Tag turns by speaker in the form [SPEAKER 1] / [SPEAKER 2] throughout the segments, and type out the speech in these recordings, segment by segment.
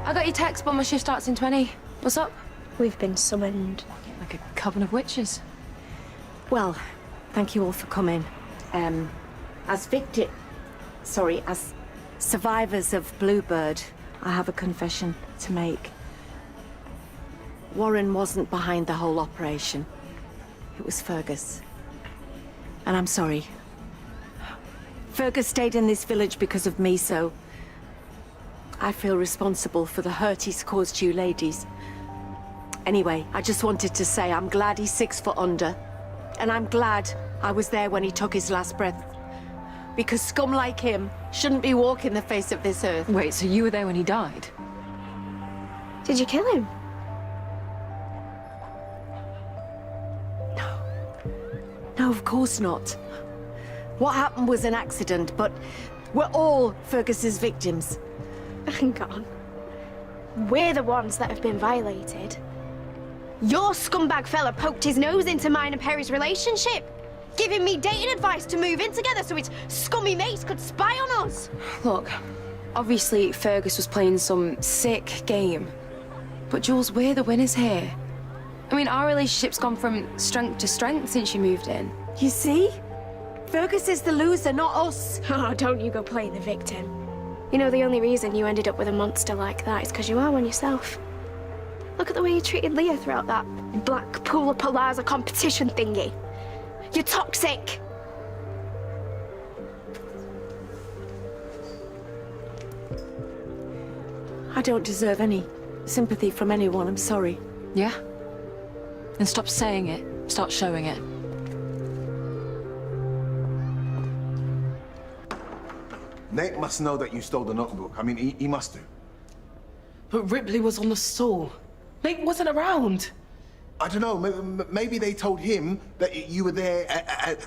[SPEAKER 1] I got your text, but my shift starts in 20. What's up?
[SPEAKER 2] We've been summoned.
[SPEAKER 1] Like a coven of witches.
[SPEAKER 3] Well, thank you all for coming. As survivors of Bluebird, I have a confession to make. Warren wasn't behind the whole operation. It was Fergus. And I'm sorry. Fergus stayed in this village because of me, so I feel responsible for the hurt he's caused you ladies. Anyway, I just wanted to say I'm glad he's 6 foot under. And I'm glad I was there when he took his last breath. Because scum like him shouldn't be walking the face of this earth.
[SPEAKER 1] Wait, so you were there when he died?
[SPEAKER 2] Did you kill him?
[SPEAKER 3] No, of course not. What happened was an accident, but we're all Fergus's victims.
[SPEAKER 2] Hang on. We're the ones that have been violated. Your scumbag fella poked his nose into mine and Perry's relationship, giving me dating advice to move in together so his scummy mates could spy on us.
[SPEAKER 1] Look, obviously Fergus was playing some sick game. But Jules, we're the winners here. I mean, our relationship's gone from strength to strength since you moved in.
[SPEAKER 3] You see? Fergus is the loser, not us.
[SPEAKER 2] Oh, don't you go playing the victim. You know, the only reason you ended up with a monster like that is because you are one yourself. Look at the way you treated Leah throughout that Blackpool Palazzo competition thingy. You're toxic.
[SPEAKER 3] I don't deserve any sympathy from anyone, I'm sorry.
[SPEAKER 1] Yeah? Then stop saying it. Start showing it.
[SPEAKER 4] Nate must know that you stole the notebook. I mean, he must do.
[SPEAKER 5] But Ripley was on the stall. Nate wasn't around.
[SPEAKER 4] I don't know, maybe they told him that you were there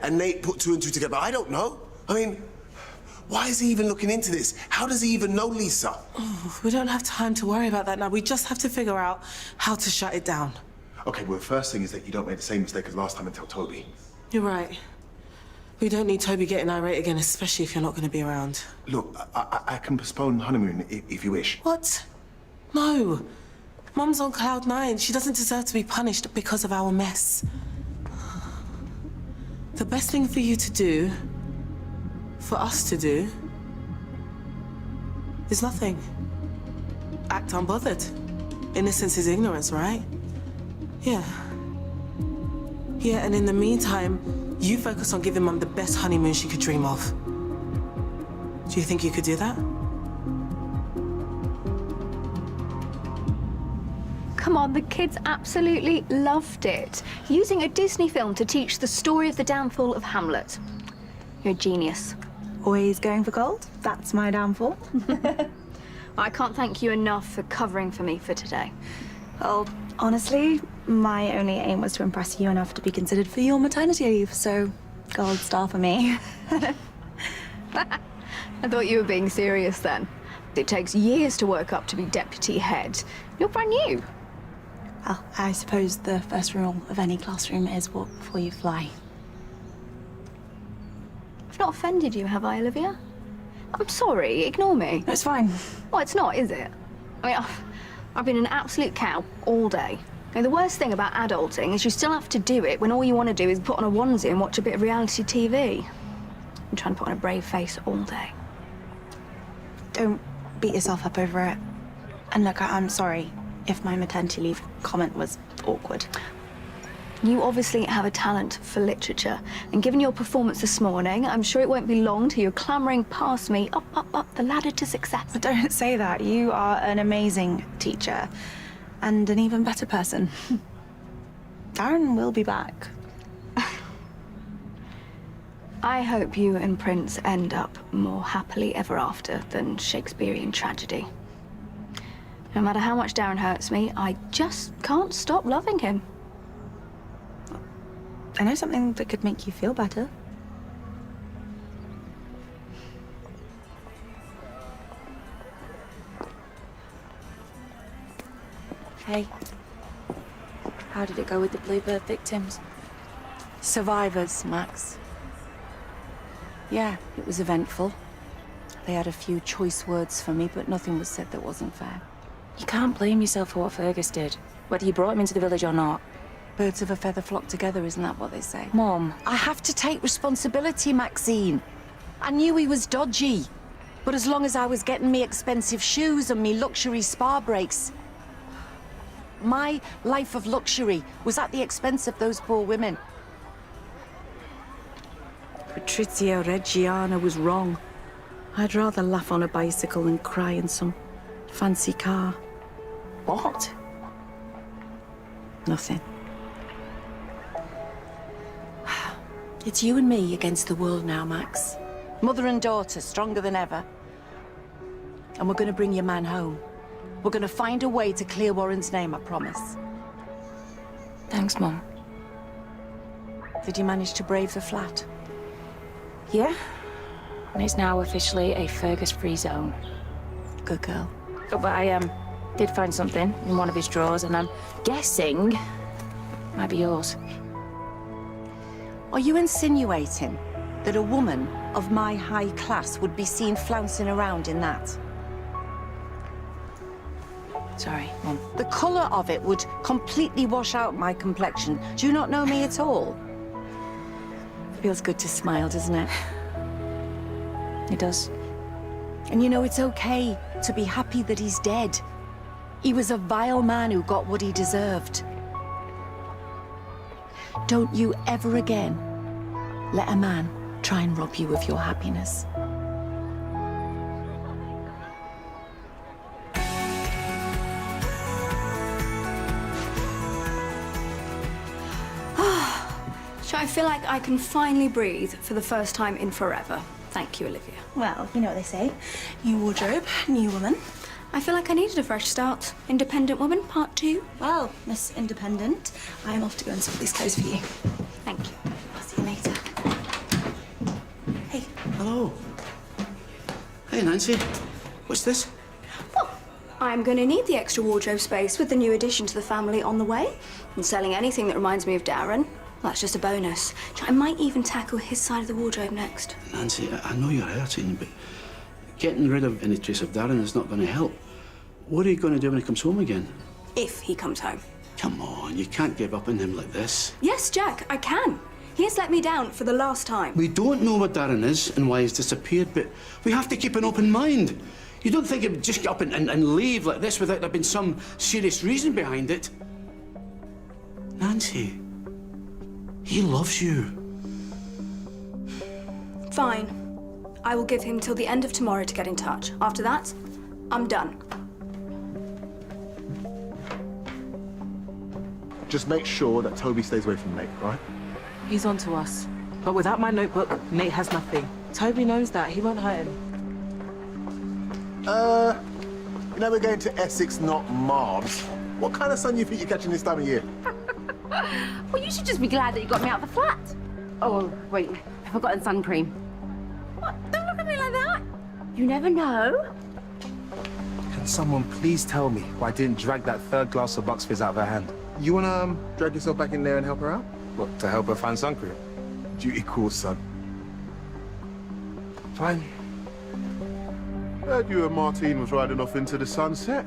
[SPEAKER 4] and Nate put 2 and 2 together. I don't know. I mean, why is he even looking into this? How does he even know Lisa?
[SPEAKER 5] Oh, we don't have time to worry about that now. We just have to figure out how to shut it down.
[SPEAKER 4] Okay, well, the first thing is that you don't make the same mistake as last time and tell Toby.
[SPEAKER 5] You're right. We don't need Toby getting irate again, especially if you're not going to be around.
[SPEAKER 4] Look, I can postpone the honeymoon if you wish.
[SPEAKER 5] What? No. Mum's on cloud 9. She doesn't deserve to be punished because of our mess. The best thing for you to do, for us to do, is nothing. Act unbothered. Innocence is ignorance, right? Yeah. Yeah, and in the meantime, you focus on giving Mum the best honeymoon she could dream of. Do you think you could do that?
[SPEAKER 6] Come on, the kids absolutely loved it. Using a Disney film to teach the story of the downfall of Hamlet. You're a genius.
[SPEAKER 7] Always going for gold? That's my downfall.
[SPEAKER 6] I can't thank you enough for covering for me for today.
[SPEAKER 7] Well, honestly, my only aim was to impress you enough to be considered for your maternity leave, so gold star for me.
[SPEAKER 6] I thought you were being serious then. It takes years to work up to be deputy head. You're brand new.
[SPEAKER 7] Well, I suppose the first rule of any classroom is walk before you fly.
[SPEAKER 6] I've not offended you, have I, Olivia? I'm sorry, ignore me.
[SPEAKER 7] No, it's fine.
[SPEAKER 6] Well, it's not, is it? I mean, I've been an absolute cow all day. And the worst thing about adulting is you still have to do it when all you want to do is put on a onesie and watch a bit of reality TV. I'm trying to put on a brave face all day.
[SPEAKER 7] Don't beat yourself up over it. And look, I'm sorry if my maternity leave comment was awkward.
[SPEAKER 6] You obviously have a talent for literature, and given your performance this morning, I'm sure it won't be long till you're clambering past me up the ladder to success.
[SPEAKER 7] But don't say that. You are an amazing teacher and an even better person. Darren will be back.
[SPEAKER 6] I hope you and Prince end up more happily ever after than Shakespearean tragedy. No matter how much Darren hurts me, I just can't stop loving him.
[SPEAKER 7] I know something that could make you feel better. Hey, how did it go with the Bluebird victims?
[SPEAKER 3] Survivors, Max. Yeah, it was eventful. They had a few choice words for me, but nothing was said that wasn't fair. You can't blame yourself for what Fergus did, whether you brought him into the village or not. Birds of a feather flock together, isn't that what they say? Mom, I have to take responsibility, Maxine. I knew he was dodgy, but as long as I was getting me expensive shoes and me luxury spa breaks, my life of luxury was at the expense of those poor women. Patrizia Reggiana was wrong. I'd rather laugh on a bicycle than cry in some fancy car. What? Nothing. It's you and me against the world now, Max. Mother and daughter, stronger than ever. And we're gonna bring your man home. We're gonna find a way to clear Warren's name, I promise. Thanks, Mom. Did you manage to brave the flat? Yeah. And it's now officially a Fergus-free zone. Good girl. Oh, but I did find something in one of his drawers, and I'm guessing might be yours. Are you insinuating that a woman of my high class would be seen flouncing around in that? Sorry, Mum. The colour of it would completely wash out my complexion. Do you not know me at all? Feels good to smile, doesn't it? It does. And you know, it's okay to be happy that he's dead. He was a vile man who got what he deserved. Don't you ever again let a man try and rob you of your happiness.
[SPEAKER 6] So I feel like I can finally breathe for the first time in forever. Thank you, Olivia.
[SPEAKER 7] Well, you know what they say. New wardrobe, new woman.
[SPEAKER 6] I feel like I needed a fresh start. Independent Woman, Part 2.
[SPEAKER 7] Well, Miss Independent, I am off to go and sort these clothes for you.
[SPEAKER 6] Thank you.
[SPEAKER 7] I'll see you later. Hey.
[SPEAKER 8] Hello. Hey, Nancy. What's this?
[SPEAKER 6] Well, I'm going to need the extra wardrobe space with the new addition to the family on the way. And selling anything that reminds me of Darren, that's just a bonus. I might even tackle his side of the wardrobe next.
[SPEAKER 8] Nancy, I know you're hurting, but getting rid of any trace of Darren is not going to help. What are you going to do when he comes home again?
[SPEAKER 6] If he comes home.
[SPEAKER 8] Come on, you can't give up on him like this.
[SPEAKER 6] Yes, Jack, I can. He has let me down for the last time.
[SPEAKER 8] We don't know what Darren is and why he's disappeared, but we have to keep an open mind. You don't think he'd just get up and leave like this without there being some serious reason behind it? Nancy, he loves you.
[SPEAKER 6] Fine. I will give him till the end of tomorrow to get in touch. After that, I'm done.
[SPEAKER 9] Just make sure that Toby stays away from Nate, right?
[SPEAKER 5] He's on to us. But without my notebook, Nate has nothing. Toby knows that. He won't hurt him.
[SPEAKER 9] You know we're going to Essex, not Marbs. What kind of sun you think you're catching this time of year?
[SPEAKER 1] Well, you should just be glad that you got me out of the flat. Oh, wait, I've forgotten sun cream. What? Don't look at me like that. You never know.
[SPEAKER 9] Can someone please tell me why I didn't drag that third glass of Bucks Fizz out of her hand? You wanna drag yourself back in there and help her out? What, to help her find sun cream? Duty calls, son. Fine.
[SPEAKER 10] Heard you and Martine was riding off into the sunset.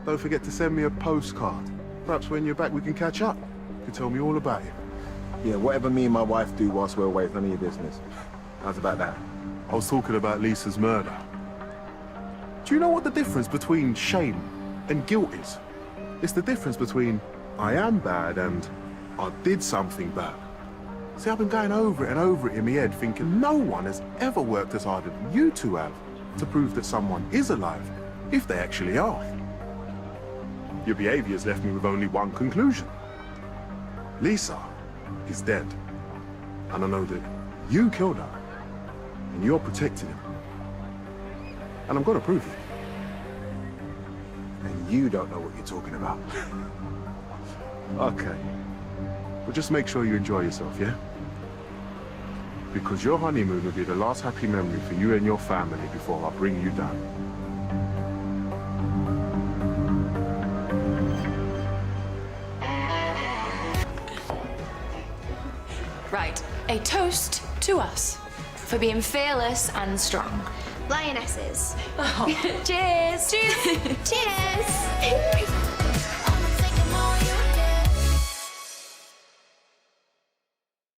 [SPEAKER 10] Don't forget to send me a postcard. Perhaps when you're back we can catch up. You can tell me all about it.
[SPEAKER 9] Yeah, whatever me and my wife do whilst we're away is none of your business. How's about that?
[SPEAKER 10] I was talking about Lisa's murder. Do you know what the difference between shame and guilt is? It's the difference between I am bad and I did something bad. See, I've been going over it and over it in my head, thinking no one has ever worked as hard as you two have to prove that someone is alive, if they actually are. Your behavior's left me with only one conclusion. Lisa is dead. And I know that you killed her, and you're protecting him. And I'm gonna prove it.
[SPEAKER 9] And you don't know what you're talking about.
[SPEAKER 10] Okay. But just make sure you enjoy yourself, yeah? Because your honeymoon will be the last happy memory for you and your family before I bring you down.
[SPEAKER 1] Right, a toast to us for being fearless and strong.
[SPEAKER 2] Lionesses.
[SPEAKER 1] Cheers!
[SPEAKER 2] Cheers!